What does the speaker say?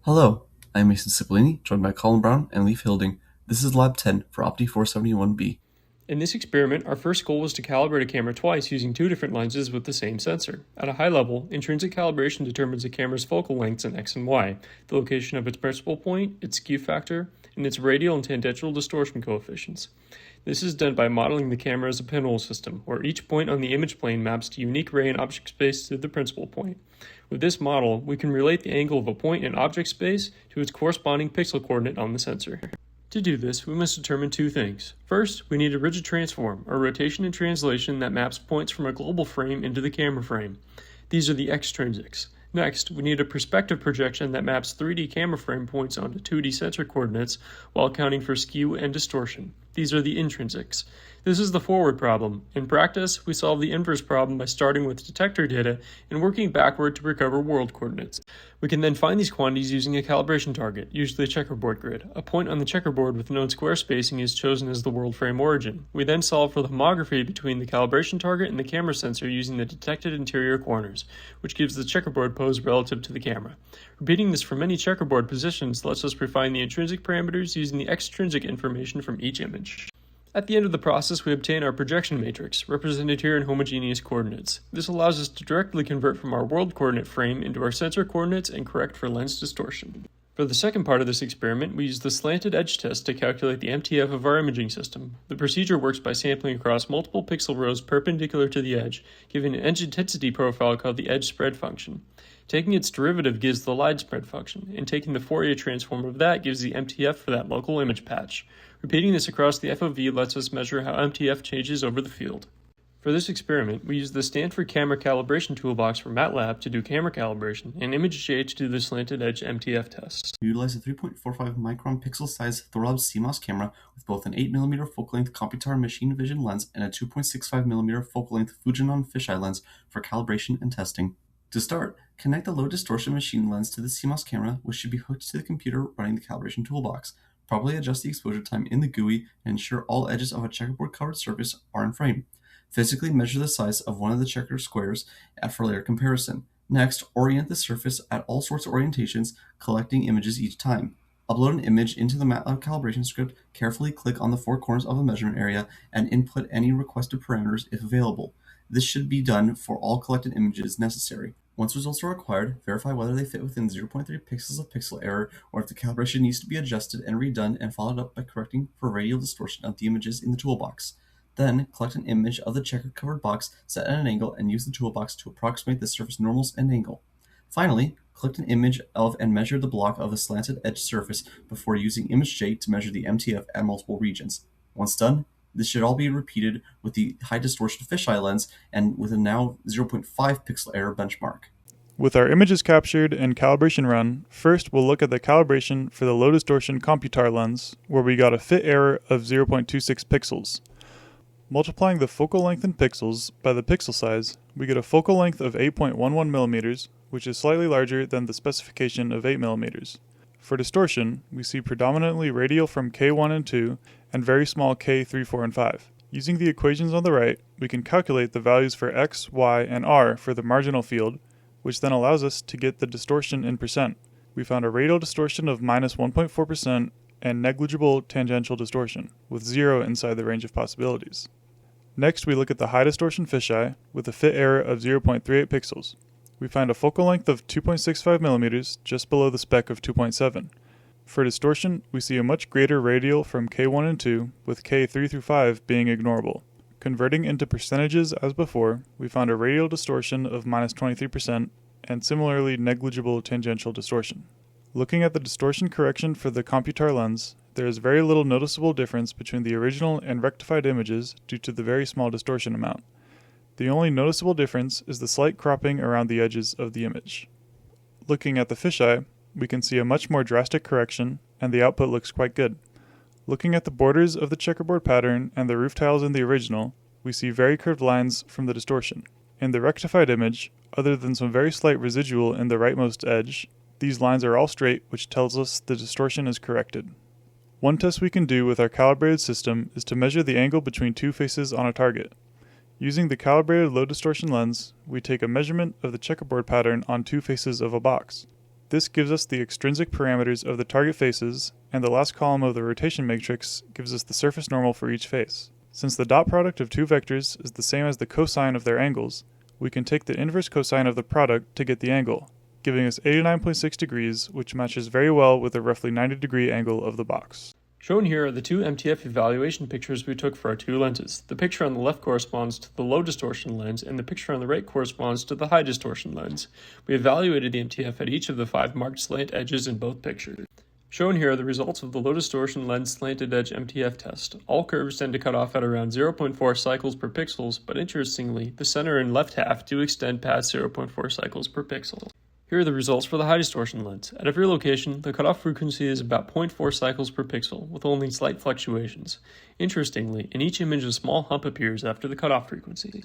Hello, I'm Mason Cipollini, joined by Colin Brown and Leif Hilding. This is Lab 10 for OPTI 471B. In this experiment, our first goal was to calibrate a camera twice using two different lenses with the same sensor. At a high level, intrinsic calibration determines a camera's focal lengths in X and Y, the location of its principal point, its skew factor, and its radial and tangential distortion coefficients. This is done by modeling the camera as a pinhole system, where each point on the image plane maps to unique ray in object space to the principal point. With this model, we can relate the angle of a point in object space to its corresponding pixel coordinate on the sensor. To do this, we must determine two things. First, we need a rigid transform, or rotation and translation that maps points from a global frame into the camera frame. These are the extrinsics. Next, we need a perspective projection that maps 3D camera frame points onto 2D sensor coordinates while accounting for skew and distortion. These are the intrinsics. This is the forward problem. In practice, we solve the inverse problem by starting with detector data and working backward to recover world coordinates. We can then find these quantities using a calibration target, usually a checkerboard grid. A point on the checkerboard with known square spacing is chosen as the world frame origin. We then solve for the homography between the calibration target and the camera sensor using the detected interior corners, which gives the checkerboard pose relative to the camera. Repeating this for many checkerboard positions lets us refine the intrinsic parameters using the extrinsic information from each image. At the end of the process, we obtain our projection matrix, represented here in homogeneous coordinates. This allows us to directly convert from our world coordinate frame into our sensor coordinates and correct for lens distortion. For the second part of this experiment, we use the slanted edge test to calculate the MTF of our imaging system. The procedure works by sampling across multiple pixel rows perpendicular to the edge, giving an edge intensity profile called the edge spread function. Taking its derivative gives the line spread function, and taking the Fourier transform of that gives the MTF for that local image patch. Repeating this across the FOV lets us measure how MTF changes over the field. For this experiment, we used the Stanford Camera Calibration Toolbox from MATLAB to do camera calibration and ImageJ to do the slanted edge MTF test. We utilize a 3.45 micron pixel size Thorab CMOS camera with both an 8mm focal length Computar machine vision lens and a 2.65mm focal length Fujinon fisheye lens for calibration and testing. To start, connect the low distortion machine lens to the CMOS camera, which should be hooked to the computer running the calibration toolbox. Properly adjust the exposure time in the GUI and ensure all edges of a checkerboard covered surface are in frame. Physically measure the size of one of the checker squares for layer comparison. Next, orient the surface at all sorts of orientations, collecting images each time. Upload an image into the MATLAB calibration script, carefully click on the four corners of the measurement area, and input any requested parameters if available. This should be done for all collected images necessary. Once results are acquired, verify whether they fit within 0.3 pixels of pixel error or if the calibration needs to be adjusted and redone and followed up by correcting for radial distortion of the images in the toolbox. Then, collect an image of the checker-covered box set at an angle and use the toolbox to approximate the surface normals and angle. Finally, collect an image of and measure the block of the slanted edge surface before using ImageJ to measure the MTF at multiple regions. Once done, this should all be repeated with the high distortion fisheye lens and with a now 0.5 pixel error benchmark. With our images captured and calibration run, first we'll look at the calibration for the low distortion Computar lens, where we got a fit error of 0.26 pixels. Multiplying the focal length in pixels by the pixel size, we get a focal length of 8.11 mm, which is slightly larger than the specification of 8 mm. For distortion, we see predominantly radial from K1 and 2 and very small K3, 4, and 5. Using the equations on the right, we can calculate the values for X, Y, and R for the marginal field, which then allows us to get the distortion in percent. We found a radial distortion of minus 1.4% and negligible tangential distortion, with 0 inside the range of possibilities. Next, we look at the high distortion fisheye with a fit error of 0.38 pixels. We find a focal length of 2.65 mm, just below the spec of 2.7. For distortion, we see a much greater radial from K1 and 2, with K3 through 5 being ignorable. Converting into percentages as before, we found a radial distortion of minus 23% and similarly negligible tangential distortion. Looking at the distortion correction for the Computar lens, there is very little noticeable difference between the original and rectified images due to the very small distortion amount. The only noticeable difference is the slight cropping around the edges of the image. Looking at the fisheye, we can see a much more drastic correction, and the output looks quite good. Looking at the borders of the checkerboard pattern and the roof tiles in the original, we see very curved lines from the distortion. In the rectified image, other than some very slight residual in the rightmost edge, these lines are all straight, which tells us the distortion is corrected. One test we can do with our calibrated system is to measure the angle between two faces on a target. Using the calibrated low distortion lens, we take a measurement of the checkerboard pattern on two faces of a box. This gives us the extrinsic parameters of the target faces, and the last column of the rotation matrix gives us the surface normal for each face. Since the dot product of two vectors is the same as the cosine of their angles, we can take the inverse cosine of the product to get the angle, giving us 89.6 degrees, which matches very well with the roughly 90-degree angle of the box. Shown here are the two MTF evaluation pictures we took for our two lenses. The picture on the left corresponds to the low distortion lens, and the picture on the right corresponds to the high distortion lens. We evaluated the MTF at each of the 5 marked slant edges in both pictures. Shown here are the results of the low distortion lens slanted edge MTF test. All curves tend to cut off at around 0.4 cycles per pixels, but interestingly, the center and left half do extend past 0.4 cycles per pixel. Here are the results for the high distortion lens. At every location, the cutoff frequency is about 0.4 cycles per pixel, with only slight fluctuations. Interestingly, in each image a small hump appears after the cutoff frequency.